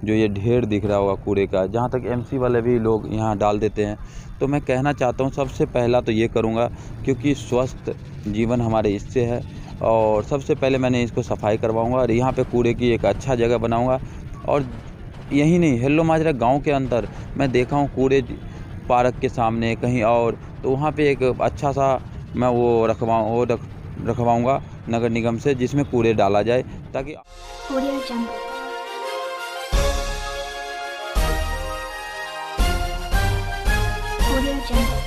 जो ये ढेर दिख रहा होगा कूड़े का, जहाँ तक एमसी वाले भी लोग यहाँ डाल देते हैं। तो मैं कहना चाहता हूँ सबसे पहला तो ये करूँगा, क्योंकि स्वस्थ जीवन हमारे इससे है, और सबसे पहले मैंने इसको सफाई करवाऊँगा और यहाँ पे कूड़े की एक अच्छा जगह बनाऊँगा। और यही नहीं, हेल्लो माजरा गाँव के अंदर मैं देखा हूँ कूड़े पार्क के सामने कहीं और, तो वहाँ पे एक अच्छा सा मैं वो रखवाऊँगा नगर निगम से, जिसमें कूड़े डाला जाए ताकि Audio Jungle. Audio Jungle.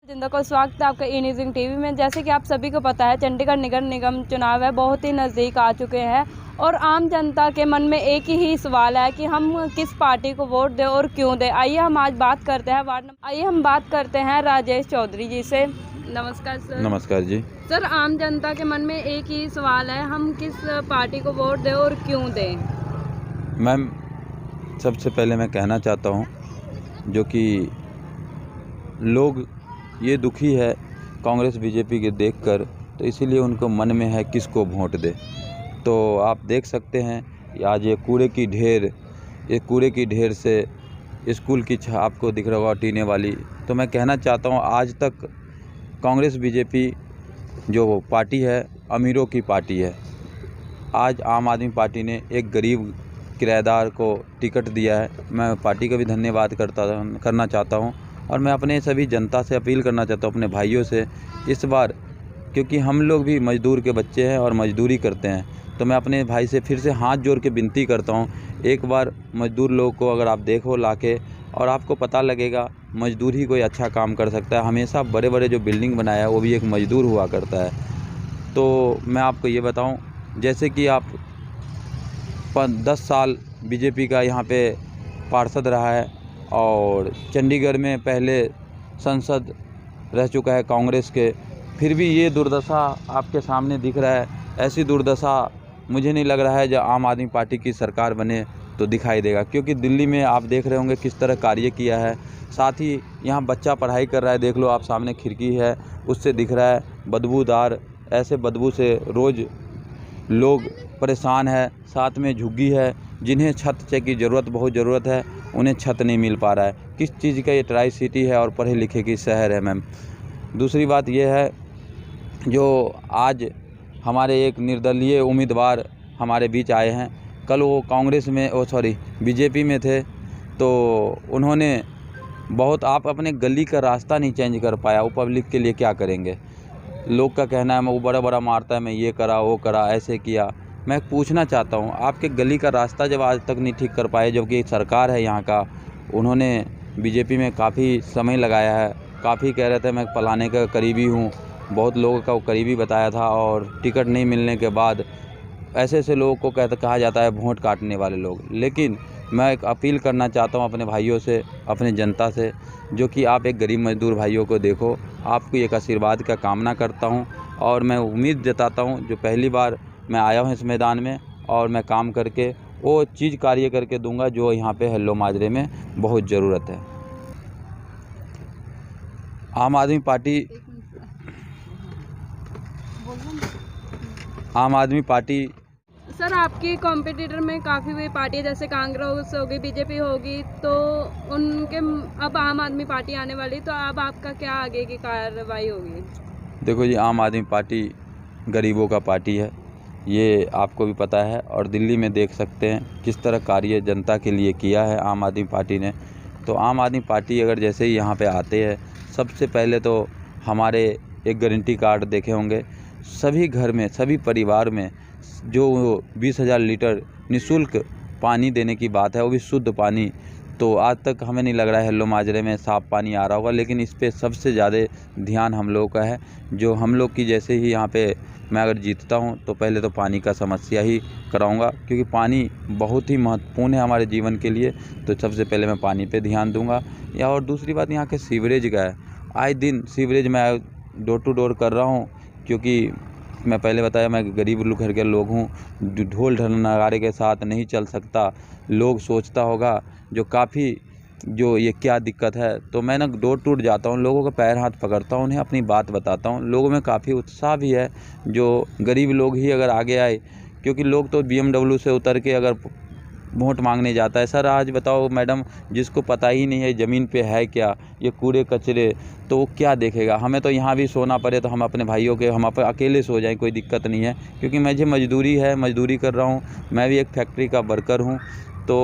जिंदा को स्वागत है आपका ई न्यूज़ टीवी में। जैसे कि आप सभी को पता है, चंडीगढ़ नगर निगम चुनाव है बहुत ही नज़दीक आ चुके हैं और आम जनता के मन में एक ही सवाल है कि हम किस पार्टी को वोट दें और क्यों दें। आइए हम आज बात करते हैं राजेश चौधरी जी से। नमस्कार सर। नमस्कार जी। सर, आम जनता के मन में एक ही सवाल है, हम किस पार्टी को वोट दें और क्यों दें। मैम, सबसे पहले मैं कहना चाहता हूँ, जो कि लोग ये दुखी है कांग्रेस बीजेपी के देखकर, तो इसीलिए उनको मन में है किसको वोट दे। तो आप देख सकते हैं आज ये कूड़े की ढेर से स्कूल की छत आपको दिख रहा होगा टीने वाली। तो मैं कहना चाहता हूँ, आज तक कांग्रेस बीजेपी जो पार्टी है अमीरों की पार्टी है। आज आम आदमी पार्टी ने एक गरीब किराएदार को टिकट दिया है। मैं पार्टी का भी धन्यवाद करना चाहता हूँ, और मैं अपने सभी जनता से अपील करना चाहता हूँ, अपने भाइयों से इस बार, क्योंकि हम लोग भी मज़दूर के बच्चे हैं और मज़दूरी करते हैं। तो मैं अपने भाई से फिर से हाथ जोड़ के विनती करता हूँ, एक बार मज़दूर लोग को अगर आप देखो लाके, और आपको पता लगेगा मज़दूर ही कोई अच्छा काम कर सकता है। हमेशा बड़े बड़े जो बिल्डिंग बनाया है वो भी एक मज़दूर हुआ करता है। तो मैं आपको ये बताऊँ, जैसे कि आप 10 साल बीजेपी का यहाँ पे पार्षद रहा है, और चंडीगढ़ में पहले सांसद रह चुका है कांग्रेस के, फिर भी ये दुर्दशा आपके सामने दिख रहा है। ऐसी दुर्दशा मुझे नहीं लग रहा है जब आम आदमी पार्टी की सरकार बने तो दिखाई देगा, क्योंकि दिल्ली में आप देख रहे होंगे किस तरह कार्य किया है। साथ ही यहाँ बच्चा पढ़ाई कर रहा है, देख लो आप सामने खिड़की है उससे दिख रहा है बदबूदार, ऐसे बदबू से रोज़ लोग परेशान है। साथ में झुग्गी है, जिन्हें छत की बहुत ज़रूरत है, उन्हें छत नहीं मिल पा रहा है। किस चीज़ का ये ट्राई सिटी है और पढ़े लिखे की शहर है मैम। दूसरी बात यह है, जो आज हमारे एक निर्दलीय उम्मीदवार हमारे बीच आए हैं, कल वो कांग्रेस में बीजेपी में थे, तो उन्होंने बहुत आप अपने गली का रास्ता नहीं चेंज कर पाया, वो पब्लिक के लिए क्या करेंगे। लोग का कहना है मैं वो बड़ा मारता है, मैं ये करा वो करा ऐसे किया। मैं पूछना चाहता हूँ, आपके गली का रास्ता जब आज तक नहीं ठीक कर पाए, जबकि सरकार है यहाँ का, उन्होंने बीजेपी में काफ़ी समय लगाया है, काफ़ी कह रहे थे मैं फलाने का करीबी हूँ, बहुत लोगों का वो करीबी बताया था, और टिकट नहीं मिलने के बाद ऐसे लोगों को कहा जाता है वोट काटने वाले लोग। लेकिन मैं एक अपील करना चाहता हूँ अपने भाइयों से, अपने जनता से, जो कि आप एक गरीब मजदूर भाइयों को देखो, आपको एक आशीर्वाद का कामना करता हूँ, और मैं उम्मीद जताता हूँ जो पहली बार मैं आया हूँ इस मैदान में, और मैं काम करके वो चीज़ कार्य करके दूंगा जो यहाँ पे हेल्लो माजरे में बहुत ज़रूरत है। आम आदमी पार्टी सर, आपकी कॉम्पिटिटर में काफ़ी पार्टी जैसे कांग्रेस होगी, बीजेपी होगी, तो उनके अब आम आदमी पार्टी आने वाली, तो अब आपका क्या आगे की कार्रवाई होगी। देखो जी, आम आदमी पार्टी गरीबों का पार्टी है, ये आपको भी पता है, और दिल्ली में देख सकते हैं किस तरह कार्य जनता के लिए किया है आम आदमी पार्टी ने। तो आम आदमी पार्टी अगर जैसे ही यहाँ पे आते हैं, सबसे पहले तो हमारे एक गारंटी कार्ड देखे होंगे, सभी घर में सभी परिवार में जो 20,000 लीटर निःशुल्क पानी देने की बात है, वो भी शुद्ध पानी। तो आज तक हमें नहीं लग रहा है हेल्लो माजरे में साफ़ पानी आ रहा होगा, लेकिन इस पे सबसे ज़्यादा ध्यान हम लोगों का है। जो हम लोग की जैसे ही यहाँ पे मैं अगर जीतता हूँ तो पहले तो पानी का समस्या ही कराऊंगा, क्योंकि पानी बहुत ही महत्वपूर्ण है हमारे जीवन के लिए। तो सबसे पहले मैं पानी पे ध्यान दूंगा। या और दूसरी बात यहाँ के सीवरेज का है, आए दिन सीवरेज मैं डोर टू डोर कर रहा हूँ, क्योंकि मैं पहले बताया मैं गरीब घर के लोग हूँ, ढोल नगाड़े के साथ नहीं चल सकता। लोग सोचता होगा जो काफ़ी जो ये क्या दिक्कत है, तो मैं ना डोर टूट जाता हूँ, लोगों का पैर हाथ पकड़ता हूँ, उन्हें अपनी बात बताता हूँ। लोगों में काफ़ी उत्साह भी है, जो गरीब लोग ही अगर आगे आए, क्योंकि लोग तो BMW से उतर के अगर वोट मांगने जाता है। सर आज बताओ मैडम, जिसको पता ही नहीं है ज़मीन पे है क्या, ये कूड़े कचरे, तो वो क्या देखेगा। हमें तो यहाँ भी सोना पड़े तो हम अपने भाइयों के हम अकेले सो जाएं, कोई दिक्कत नहीं है, क्योंकि मुझे मजदूरी है, मजदूरी कर रहा हूँ। मैं भी एक फैक्ट्री का वर्कर हूँ। तो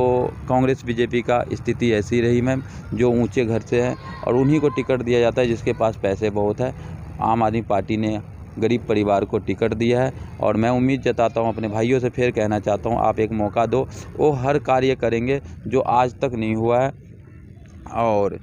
कांग्रेस बीजेपी का स्थिति ऐसी रही मैम, जो ऊंचे घर से हैं और उन्हीं को टिकट दिया जाता है जिसके पास पैसे बहुत है। आम आदमी पार्टी ने गरीब परिवार को टिकट दिया है और मैं उम्मीद जताता हूं, अपने भाइयों से फिर कहना चाहता हूं, आप एक मौका दो। वो हर कार्य करेंगे जो आज तक नहीं हुआ है, और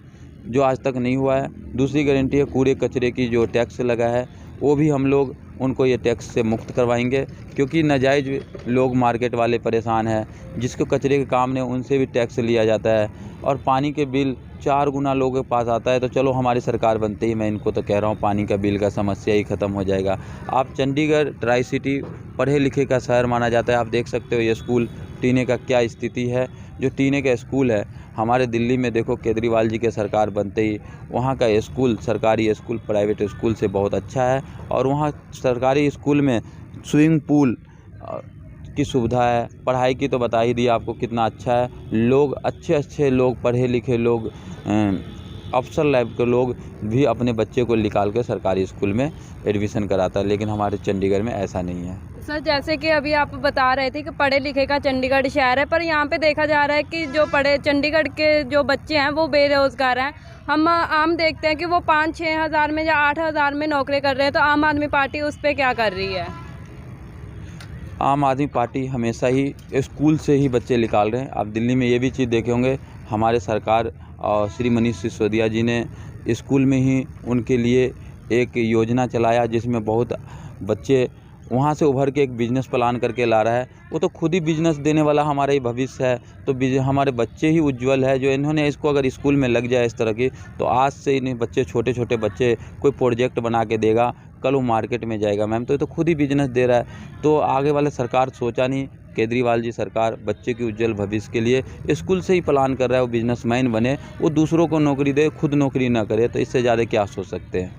जो आज तक नहीं हुआ है। दूसरी गारंटी है कूड़े कचरे की जो टैक्स लगा है, वो भी हम लोग उनको ये टैक्स से मुक्त करवाएंगे, क्योंकि नाजायज़ लोग मार्केट वाले परेशान हैं, जिसको कचरे के काम ने उनसे भी टैक्स लिया जाता है। और पानी के बिल 4 गुना लोगों के पास आता है। तो चलो हमारी सरकार बनते ही मैं इनको तो कह रहा हूँ पानी का बिल का समस्या ही ख़त्म हो जाएगा। आप चंडीगढ़ ट्राई सिटी पढ़े लिखे का शहर माना जाता है। आप देख सकते हो ये स्कूल टीने का क्या स्थिति है। जो टीने का स्कूल है हमारे दिल्ली में, देखो केजरीवाल जी के सरकार बनते ही वहाँ का स्कूल, सरकारी स्कूल प्राइवेट स्कूल से बहुत अच्छा है। और वहाँ सरकारी स्कूल में स्विमिंग पूल की सुविधा है। पढ़ाई की तो बता ही दिया आपको कितना अच्छा है। लोग अच्छे लोग, पढ़े लिखे लोग, अफसर लाइफ के लोग भी अपने बच्चे को निकाल के सरकारी स्कूल में एडमिशन कराता है, लेकिन हमारे चंडीगढ़ में ऐसा नहीं है। सर जैसे कि अभी आप बता रहे थे कि पढ़े लिखे का चंडीगढ़ शहर है, पर यहाँ पे देखा जा रहा है कि जो चंडीगढ़ के जो बच्चे हैं वो बेरोज़गार हैं। हम आम देखते हैं कि वो 5-6 हज़ार में या 8 हज़ार में नौकरी कर रहे हैं, तो आम आदमी पार्टी उस पर क्या कर रही है? आम आदमी पार्टी हमेशा ही स्कूल से ही बच्चे निकाल रहे हैं। आप दिल्ली में ये भी चीज़ देखे होंगे, हमारे सरकार और श्री मनीष सिसोदिया जी ने स्कूल में ही उनके लिए एक योजना चलाया, जिसमें बहुत बच्चे वहाँ से उभर के एक बिज़नेस प्लान करके ला रहा है। वो तो खुद ही बिज़नेस देने वाला हमारा ही भविष्य है। तो हमारे बच्चे ही उज्जवल है। जो इन्होंने इसको अगर स्कूल में लग जाए इस तरह की, तो आज से इन्हें बच्चे, छोटे बच्चे कोई प्रोजेक्ट बना के देगा, कल वो मार्केट में जाएगा मैम। तो ये तो खुद ही बिज़नेस दे रहा है। तो आगे वाले सरकार सोचा नहीं, केजरीवाल जी सरकार बच्चे के उज्जवल भविष्य के लिए स्कूल से ही प्लान कर रहा है। वो बिजनेसमैन बने, वो दूसरों को नौकरी दे, खुद नौकरी ना करे। तो इससे ज़्यादा क्या सोच सकते हैं।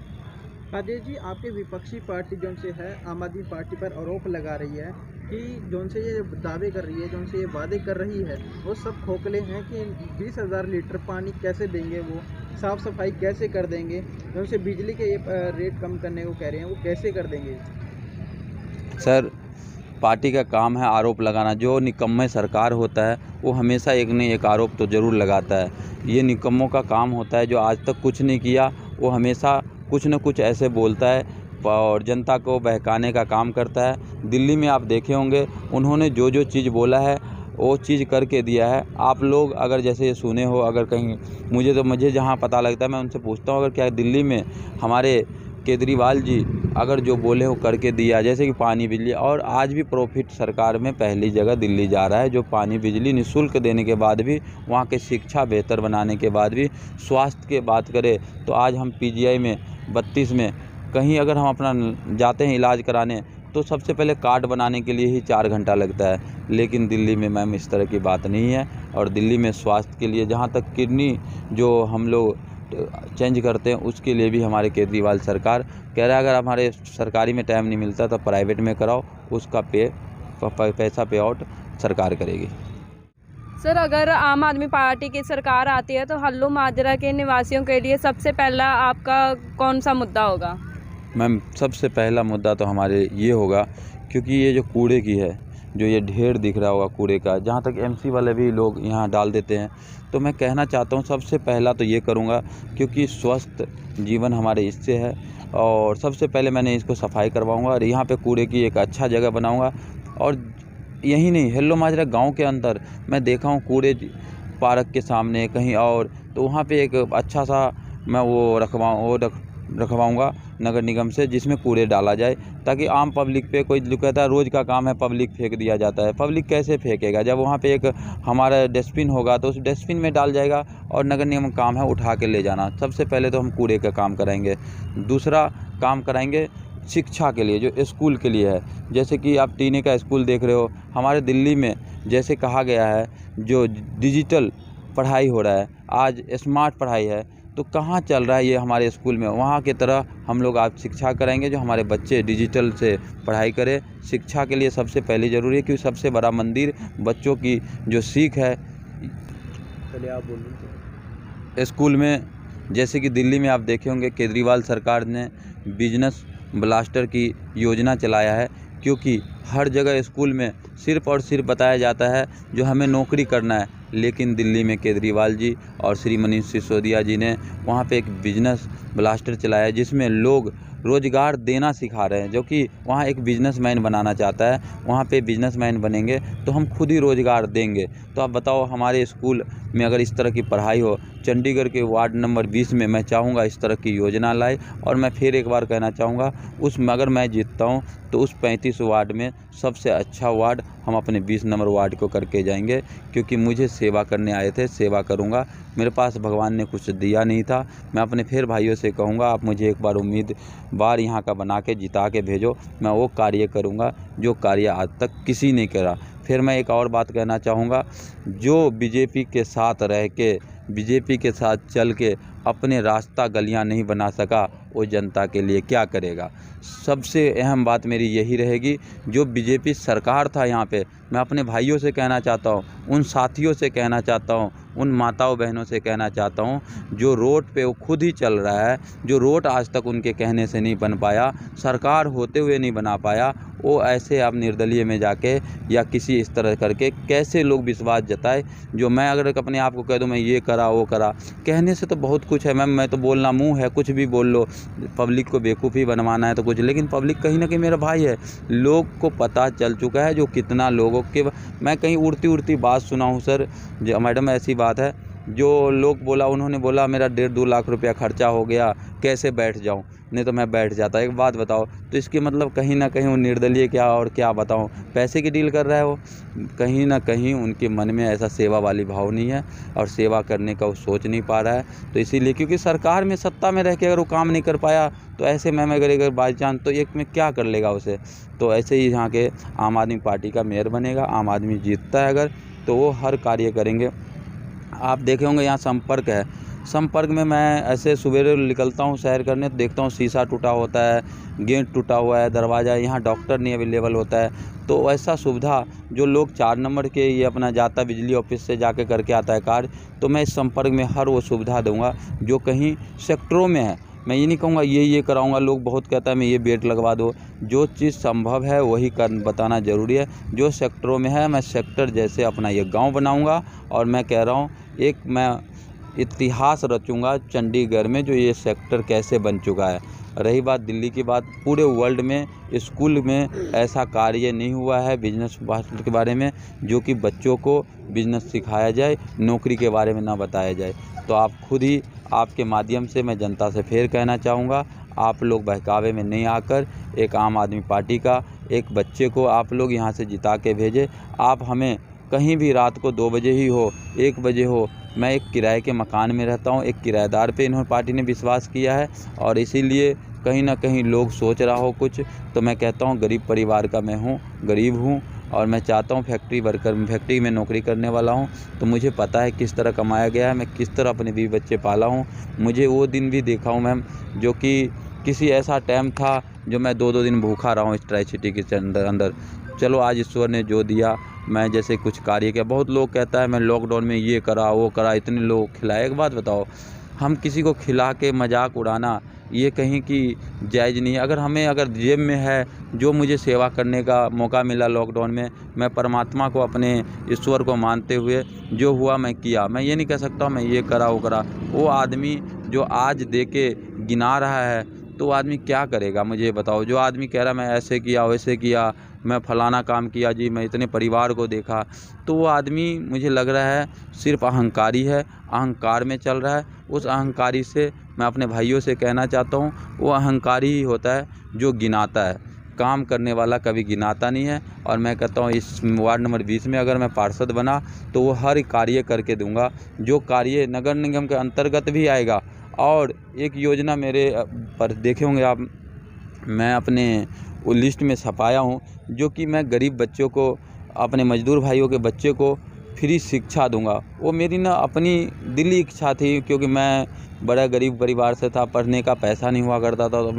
राजेश जी, आपके विपक्षी पार्टी जो से है आम आदमी पार्टी पर आरोप लगा रही है कि जो से ये दावे कर रही है, जो से ये वादे कर रही है, वो सब खोखले हैं कि 20,000 लीटर पानी कैसे देंगे, वो साफ़ सफाई कैसे कर देंगे, जो से बिजली के रेट कम करने को कह रहे हैं, वो कैसे कर देंगे? सर पार्टी का काम है आरोप लगाना। जो निकम्मे सरकार होता है वो हमेशा एक न एक आरोप तो ज़रूर लगाता है। ये निकम्मों का काम होता है, जो आज तक कुछ नहीं किया वो हमेशा कुछ न कुछ ऐसे बोलता है और जनता को बहकाने का काम करता है। दिल्ली में आप देखे होंगे उन्होंने जो चीज़ बोला है वो चीज़ करके दिया है। आप लोग अगर जैसे ये सुने हो, अगर कहीं मुझे जहाँ पता लगता है मैं उनसे पूछता हूँ, अगर क्या दिल्ली में हमारे केजरीवाल जी अगर जो बोले वो करके दिया, जैसे कि पानी बिजली, और आज भी प्रॉफिट सरकार में पहली जगह दिल्ली जा रहा है। जो पानी बिजली निःशुल्क देने के बाद भी, वहाँ की शिक्षा बेहतर बनाने के बाद भी, स्वास्थ्य की बात करें तो आज हम PGI में 32 में कहीं अगर हम अपना जाते हैं इलाज कराने तो सबसे पहले कार्ड बनाने के लिए ही 4 घंटा लगता है। लेकिन दिल्ली में मैम इस तरह की बात नहीं है। और दिल्ली में स्वास्थ्य के लिए, जहाँ तक किडनी जो हम लोग चेंज करते हैं, उसके लिए भी हमारे केजरीवाल सरकार कह रहा है अगर हमारे सरकारी में टाइम नहीं मिलता तो प्राइवेट में कराओ, उसका पैसा पे आउट सरकार करेगी। सर अगर आम आदमी पार्टी की सरकार आती है तो हल्लू माजरा के निवासियों के लिए सबसे पहला आपका कौन सा मुद्दा होगा? मैम सबसे पहला मुद्दा तो हमारे ये होगा, क्योंकि ये जो कूड़े की है, जो ये ढेर दिख रहा होगा कूड़े का, जहाँ तक MC वाले भी लोग यहाँ डाल देते हैं, तो मैं कहना चाहता हूँ सबसे पहला तो ये करूँगा, क्योंकि स्वस्थ जीवन हमारे इससे है। और सबसे पहले मैंने इसको सफाई करवाऊँगा और यहाँ पे कूड़े की एक अच्छा जगह बनाऊँगा। और यही नहीं, हेल्लो माजरा गांव के अंदर मैं देखा हूँ कूड़े पार्क के सामने कहीं और, तो वहाँ पे एक अच्छा सा मैं वो रखवाऊँगा नगर निगम से, जिसमें कूड़े डाला जाए, ताकि आम पब्लिक पे कोई जो कहता है रोज़ का काम है पब्लिक फेंक दिया जाता है। पब्लिक कैसे फेंकेगा? जब वहाँ पे एक हमारा डस्टबिन होगा तो उस डस्टबिन में डाल जाएगा, और नगर निगम काम है उठा के ले जाना। सबसे पहले तो हम कूड़े का काम कराएंगे। दूसरा काम कराएंगे शिक्षा के लिए, जो स्कूल के लिए है। जैसे कि आप टीने का स्कूल देख रहे हो, हमारे दिल्ली में जैसे कहा गया है जो डिजिटल पढ़ाई हो रहा है, आज स्मार्ट पढ़ाई है, तो कहाँ चल रहा है ये हमारे स्कूल में। वहाँ की तरह हम लोग आज शिक्षा कराएंगे, जो हमारे बच्चे डिजिटल से पढ़ाई करें। शिक्षा के लिए सबसे पहले ज़रूरी है, क्योंकि सबसे बड़ा मंदिर बच्चों की जो सीख है। चलिए आप बोलिए। स्कूल में जैसे कि दिल्ली में आप देखे होंगे, केजरीवाल सरकार ने बिजनेस ब्लास्टर की योजना चलाया है, क्योंकि हर जगह स्कूल में सिर्फ़ और सिर्फ बताया जाता है जो हमें नौकरी करना है। लेकिन दिल्ली में केजरीवाल जी और श्री मनीष सिसोदिया जी ने वहाँ पे एक बिजनेस ब्लास्टर चलाया है, जिसमें लोग रोज़गार देना सिखा रहे हैं। जो कि वहाँ एक बिजनेसमैन बनाना चाहता है, वहाँ पे बिजनेसमैन बनेंगे तो हम खुद ही रोज़गार देंगे। तो आप बताओ, हमारे स्कूल में अगर इस तरह की पढ़ाई हो, चंडीगढ़ के वार्ड नंबर 20 में मैं चाहूँगा इस तरह की योजना लाए। और मैं फिर एक बार कहना चाहूँगा, उसमें अगर मैं जीतता हूँ तो उस 35 वार्ड में सबसे अच्छा वार्ड हम अपने 20 नंबर वार्ड को करके जाएंगे, क्योंकि मुझे सेवा करने आए थे, सेवा करूँगा। मेरे पास भगवान ने कुछ दिया नहीं था। मैं अपने फिर भाइयों से कहूँगा, आप मुझे एक बार उम्मीदवार यहाँ का बना के जिता के भेजो, मैं वो कार्य करूँगा जो कार्य आज तक किसी ने करा। फिर मैं एक और बात कहना चाहूँगा, जो बीजेपी के साथ रह के, बीजेपी के साथ चल के अपने रास्ता गलियां नहीं बना सका, वो जनता के लिए क्या करेगा। सबसे अहम बात मेरी यही रहेगी, जो बीजेपी सरकार था यहाँ पे, मैं अपने भाइयों से कहना चाहता हूँ, उन साथियों से कहना चाहता हूँ, उन माताओं बहनों से कहना चाहता हूँ, जो रोड पे वो खुद ही चल रहा है, जो रोड आज तक उनके कहने से नहीं बन पाया, सरकार होते हुए नहीं बना पाया, वो ऐसे आप निर्दलीय में जाके या किसी इस तरह करके कैसे लोग विश्वास जताए। जो मैं अगर अपने आप को कह दूँ मैं ये करा वो करा, कहने से तो बहुत कुछ है मैम, मैं तो बोलना मुँह है, कुछ भी बोल लो, पब्लिक को बेवकूफ़ी बनवाना है तो कुछ। लेकिन पब्लिक कहीं ना कहीं मेरा भाई है, लोग को पता चल चुका है जो कितना लोगों के। मैं कहीं उड़ती बात सुना हूँ सर, जो मैडम ऐसी बात है, जो लोग बोला, उन्होंने बोला मेरा 1.5-2 लाख रुपया खर्चा हो गया, कैसे बैठ जाऊं, नहीं तो मैं बैठ जाता। एक बात बताओ, तो इसके मतलब कहीं ना कहीं वो निर्दलीय क्या और क्या बताऊं, पैसे की डील कर रहा है वो। कहीं ना कहीं उनके मन में ऐसा सेवा वाली भाव नहीं है और सेवा करने का वो सोच नहीं पा रहा है। तो इसीलिए, क्योंकि सरकार में सत्ता में रह के अगर वो काम नहीं कर पाया, तो ऐसे में अगर बाई चांस तो एक में क्या कर लेगा उसे। तो ऐसे ही यहाँ के आम आदमी पार्टी का मेयर बनेगा, आम आदमी जीतता है अगर, तो वो हर कार्य करेंगे। आप देखे होंगे यहाँ संपर्क है, संपर्क में मैं ऐसे सवेरे निकलता हूँ सैर करने, तो देखता हूँ शीशा टूटा होता है, गेट टूटा हुआ है, दरवाज़ा, यहाँ डॉक्टर नहीं अवेलेबल होता है। तो ऐसा सुविधा जो लोग 4 नंबर के ये अपना जाता बिजली ऑफिस से जाके करके आता है कार्य, तो मैं इस संपर्क में हर वो सुविधा दूंगा जो कहीं सेक्टरों में है। मैं ये नहीं कहूँगा ये कराऊंगा, लोग बहुत कहता है मैं ये बेड लगवा दो, जो चीज़ संभव है वही कर बताना ज़रूरी है। जो सेक्टरों में है, मैं सेक्टर जैसे अपना ये गांव बनाऊंगा। और मैं कह रहा हूँ, एक मैं इतिहास रचूंगा चंडीगढ़ में, जो ये सेक्टर कैसे बन चुका है। रही बात दिल्ली की बात, पूरे वर्ल्ड में स्कूल में ऐसा कार्य नहीं हुआ है बिजनेस के बारे में, जो कि बच्चों को बिजनेस सिखाया जाए, नौकरी के बारे में ना बताया जाए। तो आप खुद ही, आपके माध्यम से मैं जनता से फिर कहना चाहूँगा, आप लोग बहकावे में नहीं आकर एक आम आदमी पार्टी का एक बच्चे को आप लोग यहाँ से जिता के भेजें। आप हमें कहीं भी रात को 2 बजे ही हो, 1 बजे हो, मैं एक किराए के मकान में रहता हूँ, एक किराएदार पे इन्होंने पार्टी ने विश्वास किया है, और इसीलिए कहीं ना कहीं लोग सोच रहा हो कुछ। तो मैं कहता हूँ गरीब परिवार का मैं हूँ, गरीब हूँ, और मैं चाहता हूँ फैक्ट्री में नौकरी करने वाला हूँ। तो मुझे पता है किस तरह कमाया गया है, मैं किस तरह अपने बीवी बच्चे पाला हूँ। मुझे वो दिन भी देखा हूँ मैम, जो कि किसी ऐसा टाइम था जो मैं 2-2 दिन भूखा रहा हूँ इस ट्राई सिटी के अंदर। चलो आज ईश्वर ने जो दिया, मैं जैसे कुछ कार्य किया। बहुत लोग कहता है मैं लॉकडाउन में ये करा वो करा, इतने लोग खिलाए। एक बात बताओ, हम किसी को खिला के मजाक उड़ाना ये कहीं की जायज़ नहीं है। अगर जेब में है, जो मुझे सेवा करने का मौका मिला लॉकडाउन में, मैं परमात्मा को, अपने ईश्वर को मानते हुए जो हुआ मैं किया। मैं ये नहीं कह सकता मैं ये करा वो करा। वो आदमी जो आज दे के गिना रहा है, तो वो आदमी क्या करेगा मुझे बताओ। जो आदमी कह रहा मैं ऐसे किया वैसे किया, मैं फलाना काम किया जी, मैं इतने परिवार को देखा, तो वो आदमी मुझे लग रहा है सिर्फ अहंकारी है, अहंकार में चल रहा है। उस अहंकारी से मैं अपने भाइयों से कहना चाहता हूँ, वो अहंकारी ही होता है जो गिनाता है, काम करने वाला कभी गिनाता नहीं है। और मैं कहता हूँ इस वार्ड नंबर 20 में अगर मैं पार्षद बना, तो वो हर कार्य करके दूंगा, जो कार्य नगर निगम के अंतर्गत भी आएगा। और एक योजना मेरे पर देखे होंगे आप, मैं अपने वो लिस्ट में छपाया हूँ, जो कि मैं गरीब बच्चों को, अपने मजदूर भाइयों के बच्चे को फ्री शिक्षा दूंगा। वो मेरी ना अपनी दिली इच्छा थी, क्योंकि मैं बड़ा गरीब परिवार से था, पढ़ने का पैसा नहीं हुआ करता था, तो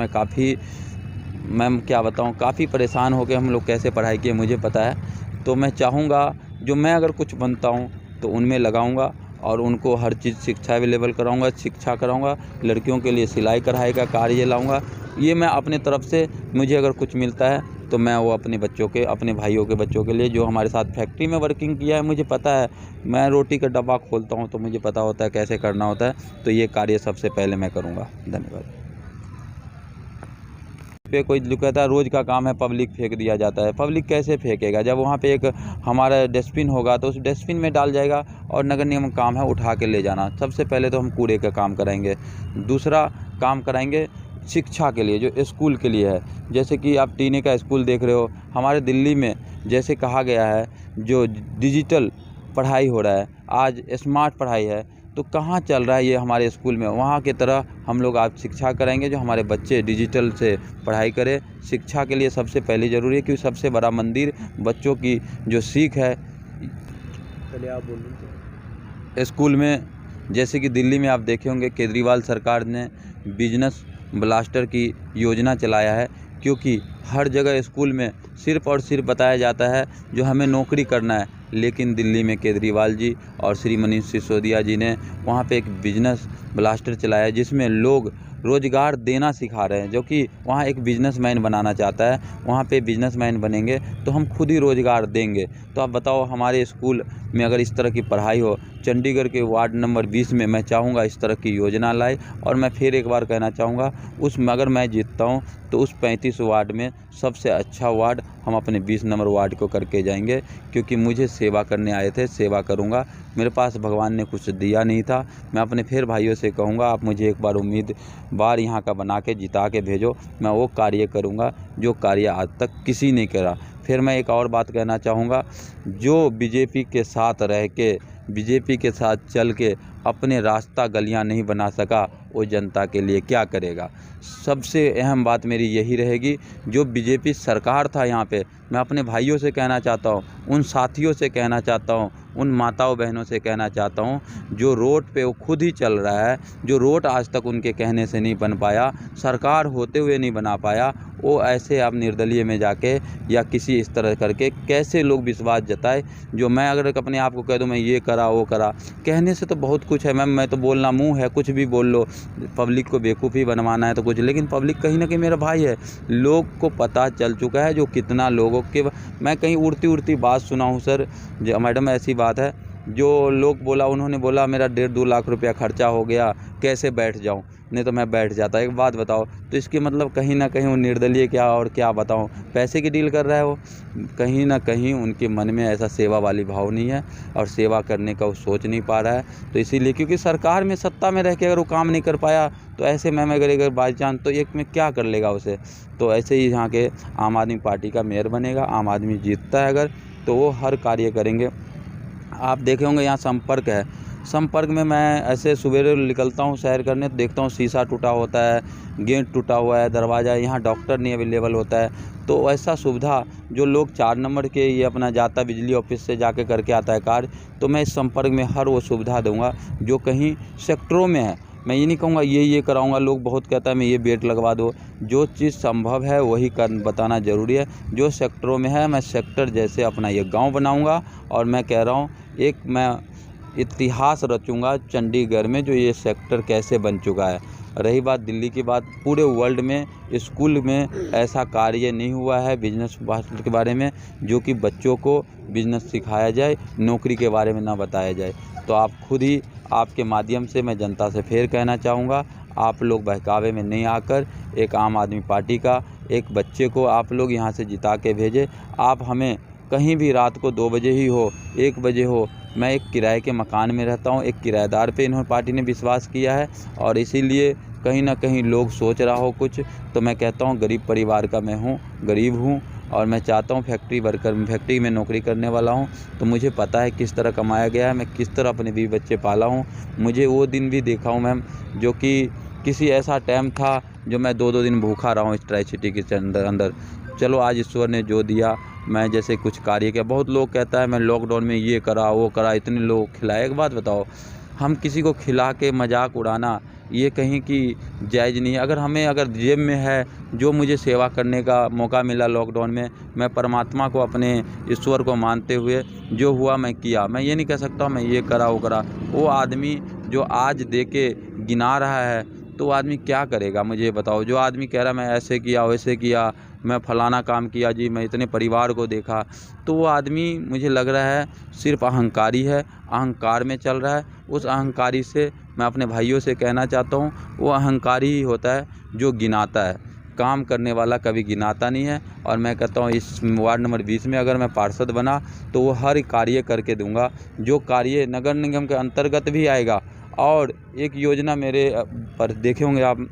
मैं क्या बताऊं, काफ़ी परेशान हो के हम लोग कैसे पढ़ाई किए मुझे पता है। तो मैं चाहूँगा जो मैं अगर कुछ बनता हूं तो उनमें लगाऊंगा और उनको हर चीज़ शिक्षा अवेलेबल कराऊंगा, शिक्षा कराऊंगा। लड़कियों के लिए सिलाई कढ़ाई का कार्य लाऊंगा। ये मैं अपने तरफ से, मुझे अगर कुछ मिलता है तो मैं वो अपने बच्चों के, अपने भाइयों के बच्चों के लिए, जो हमारे साथ फैक्ट्री में वर्किंग किया है, मुझे पता है, मैं रोटी का डब्बा खोलता हूँ तो मुझे पता होता है कैसे करना होता है। तो ये कार्य सबसे पहले मैं करूँगा। धन्यवाद। पे कोई जो कहता है रोज़ का काम है, पब्लिक फेंक दिया जाता है। पब्लिक कैसे फेंकेगा? जब वहाँ पे एक हमारा डस्टबिन होगा तो उस डस्टबिन में डाल जाएगा, और नगर निगम काम है उठा के ले जाना। सबसे पहले तो हम कूड़े का काम कराएंगे। दूसरा काम कराएंगे शिक्षा के लिए, जो स्कूल के लिए है। जैसे कि आप टीने का स्कूल देख रहे हो, हमारे दिल्ली में जैसे कहा गया है जो डिजिटल पढ़ाई हो रहा है, आज स्मार्ट पढ़ाई है, तो कहाँ चल रहा है ये हमारे स्कूल में? वहाँ की तरह हम लोग आज शिक्षा कराएंगे, जो हमारे बच्चे डिजिटल से पढ़ाई करें। शिक्षा के लिए सबसे पहले ज़रूरी है, क्योंकि सबसे बड़ा मंदिर बच्चों की जो सीख है। चलिए आप बोलिए। स्कूल में जैसे कि दिल्ली में आप देखे होंगे, केजरीवाल सरकार ने बिजनेस ब्लास्टर की योजना चलाया है, क्योंकि हर जगह स्कूल में सिर्फ़ और सिर्फ बताया जाता है जो हमें नौकरी करना है। लेकिन दिल्ली में केजरीवाल जी और श्री मनीष सिसोदिया जी ने वहाँ पे एक बिजनेस ब्लास्टर चलाया, जिसमें लोग रोज़गार देना सिखा रहे हैं। जो कि वहाँ एक बिजनेसमैन बनाना चाहता है, वहाँ पे बिजनेसमैन बनेंगे तो हम खुद ही रोज़गार देंगे। तो आप बताओ, हमारे स्कूल में अगर इस तरह की पढ़ाई हो, चंडीगढ़ के वार्ड नंबर 20 में मैं चाहूँगा इस तरह की योजना लाए। और मैं फिर एक बार कहना चाहूँगा, उसमें अगर मैं जीतता हूँ तो उस 35 वार्ड में सबसे अच्छा वार्ड हम अपने 20 नंबर वार्ड को करके जाएंगे, क्योंकि मुझे सेवा करने आए थे, सेवा करूँगा। मेरे पास भगवान ने कुछ दिया नहीं था। मैं अपने फिर भाइयों से कहूँगा, आप मुझे एक बार उम्मीदवार यहाँ का बना के जिता के भेजो, मैं वो कार्य करूँगा जो कार्य आज तक किसी ने करा। फिर मैं एक और बात कहना चाहूँगा, जो बीजेपी के साथ रह के, बीजेपी के साथ चल के अपने रास्ता गलियां नहीं बना सका, वो जनता के लिए क्या करेगा? सबसे अहम बात मेरी यही रहेगी, जो बीजेपी सरकार था यहाँ पे, मैं अपने भाइयों से कहना चाहता हूँ, उन साथियों से कहना चाहता हूँ, उन माताओं बहनों से कहना चाहता हूँ, जो रोड पे वो खुद ही चल रहा है, जो रोड आज तक उनके कहने से नहीं बन पाया, सरकार होते हुए नहीं बना पाया, वो ऐसे आप निर्दलीय में जाके या किसी इस तरह करके कैसे लोग विश्वास जताए? जो मैं अगर अपने आप को कह दूँ मैं ये करा वो करा, कहने से तो बहुत कुछ है मैम, मैं तो बोलना मुँह है, कुछ भी बोल लो, पब्लिक को बेवकूफ़ी बनवाना है तो कुछ। लेकिन पब्लिक कहीं ना कहीं मेरा भाई है, लोग को पता चल चुका है जो कितना लोगों के। मैं कहीं उड़ती बात सुना हूँ सर, मैडम ऐसी बात है, जो लोग बोला, उन्होंने बोला मेरा 1.5-2 लाख रुपया खर्चा हो गया, कैसे बैठ जाऊँ? नहीं तो मैं बैठ जाता। एक बात बताओ, तो इसके मतलब कहीं ना कहीं वो निर्दलीय क्या और क्या बताऊँ, पैसे की डील कर रहा है वो। कहीं ना कहीं उनके मन में ऐसा सेवा वाली भाव नहीं है और सेवा करने का वो सोच नहीं पा रहा है। तो इसीलिए, क्योंकि सरकार में सत्ता में रह के अगर वो काम नहीं कर पाया, तो ऐसे में अगर बाई चांस तो एक में क्या कर लेगा उसे। तो ऐसे ही यहाँ के आम आदमी पार्टी का मेयर बनेगा, आम आदमी जीतता है अगर, तो वो हर कार्य करेंगे। आप देखे होंगे यहाँ संपर्क है, संपर्क में मैं ऐसे सवेरे निकलता हूँ सैर करने, तो देखता हूँ शीशा टूटा होता है, गेट टूटा हुआ है, दरवाज़ा, यहाँ डॉक्टर नहीं अवेलेबल होता है। तो ऐसा सुविधा जो लोग 4 नंबर के ये अपना जाता बिजली ऑफिस से जाके करके आता है कार्य, तो मैं इस संपर्क में हर वो सुविधा दूंगा जो कहीं सेक्टरों में है। मैं ये नहीं कहूँगा ये कराऊंगा, लोग बहुत कहता है मैं ये बेड लगवा दो, जो चीज़ संभव है वही बताना ज़रूरी है। जो सेक्टरों में है, मैं सेक्टर जैसे अपना ये गांव बनाऊंगा, और मैं कह रहा हूँ एक मैं इतिहास रचूंगा चंडीगढ़ में, जो ये सेक्टर कैसे बन चुका है। रही बात दिल्ली की बात, पूरे वर्ल्ड में स्कूल में ऐसा कार्य नहीं हुआ है बिजनेस के बारे में, जो कि बच्चों को बिजनेस सिखाया जाए, नौकरी के बारे में ना बताया जाए। तो आप खुद ही, आपके माध्यम से मैं जनता से फिर कहना चाहूँगा, आप लोग बहकावे में नहीं आकर एक आम आदमी पार्टी का एक बच्चे को आप लोग यहाँ से जिता के भेजें। आप हमें कहीं भी रात को 2 बजे ही हो, 1 बजे हो, मैं एक किराए के मकान में रहता हूँ, एक किराएदार पे इन्होंने पार्टी ने विश्वास किया है, और इसीलिए कहीं ना कहीं लोग सोच रहा हो कुछ, तो मैं कहता हूँ गरीब परिवार का मैं हूँ, गरीब हूँ, और मैं चाहता हूँ फैक्ट्री में नौकरी करने वाला हूँ। तो मुझे पता है किस तरह कमाया गया है, मैं किस तरह अपने बीवी बच्चे पाला हूँ। मुझे वो दिन भी देखा हूँ मैम, जो कि किसी ऐसा टाइम था जो मैं 2-2 दिन भूखा रहा हूँ इस ट्राई सिटी के अंदर। चलो आज ईश्वर ने जो दिया, मैं जैसे कुछ कार्य किया। बहुत लोग कहता है मैं लॉकडाउन में ये करा वो करा, इतने लोग खिलाए। एक बात बताओ, हम किसी को खिला के मजाक उड़ाना ये कहीं की जायज़ नहीं है। अगर जेब में है, जो मुझे सेवा करने का मौका मिला लॉकडाउन में, मैं परमात्मा को, अपने ईश्वर को मानते हुए जो हुआ मैं किया। मैं ये नहीं कह सकता मैं ये करा वो करा। वो आदमी जो आज दे के गिना रहा है तो वो आदमी क्या करेगा मुझे ये बताओ। जो आदमी कह रहा है मैं ऐसे किया वैसे किया, मैं फलाना काम किया जी, मैं इतने परिवार को देखा, तो वो आदमी मुझे लग रहा है सिर्फ अहंकारी है, अहंकार में चल रहा है। उस अहंकारी से मैं अपने भाइयों से कहना चाहता हूँ, वो अहंकारी ही होता है जो गिनाता है, काम करने वाला कभी गिनाता नहीं है। और मैं कहता हूँ इस वार्ड नंबर 20 में अगर मैं पार्षद बना तो वो हर कार्य करके दूंगा, जो कार्य नगर निगम के अंतर्गत भी आएगा। और एक योजना मेरे पर देखे होंगे आप,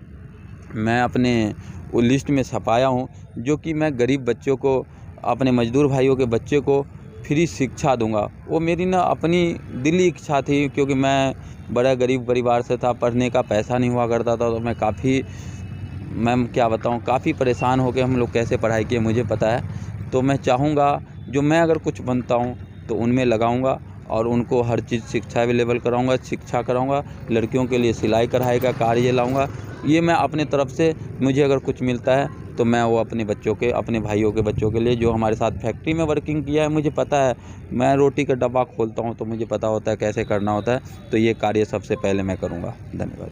मैं अपने वो लिस्ट में छपाया हूँ, जो कि मैं गरीब बच्चों को, अपने मजदूर भाइयों के बच्चे को फ्री शिक्षा दूंगा। वो मेरी ना अपनी दिली इच्छा थी, क्योंकि मैं बड़ा गरीब परिवार से था, पढ़ने का पैसा नहीं हुआ करता था, तो मैं क्या बताऊं, काफ़ी परेशान होकर हम लोग कैसे पढ़ाई किए मुझे पता है। तो मैं चाहूँगा जो मैं अगर कुछ बनता हूँ तो उनमें लगाऊंगा और उनको हर चीज़ शिक्षा अवेलेबल कराऊंगा, शिक्षा कराऊंगा। लड़कियों के लिए सिलाई कढ़ाई का कार्य लाऊंगा। ये मैं अपने तरफ से, मुझे अगर कुछ मिलता है तो मैं वो अपने बच्चों के, अपने भाइयों के बच्चों के लिए, जो हमारे साथ फैक्ट्री में वर्किंग किया है, मुझे पता है, मैं रोटी का डब्बा खोलता हूँ तो मुझे पता होता है कैसे करना होता है। तो ये कार्य सबसे पहले मैं करूँगा। धन्यवाद।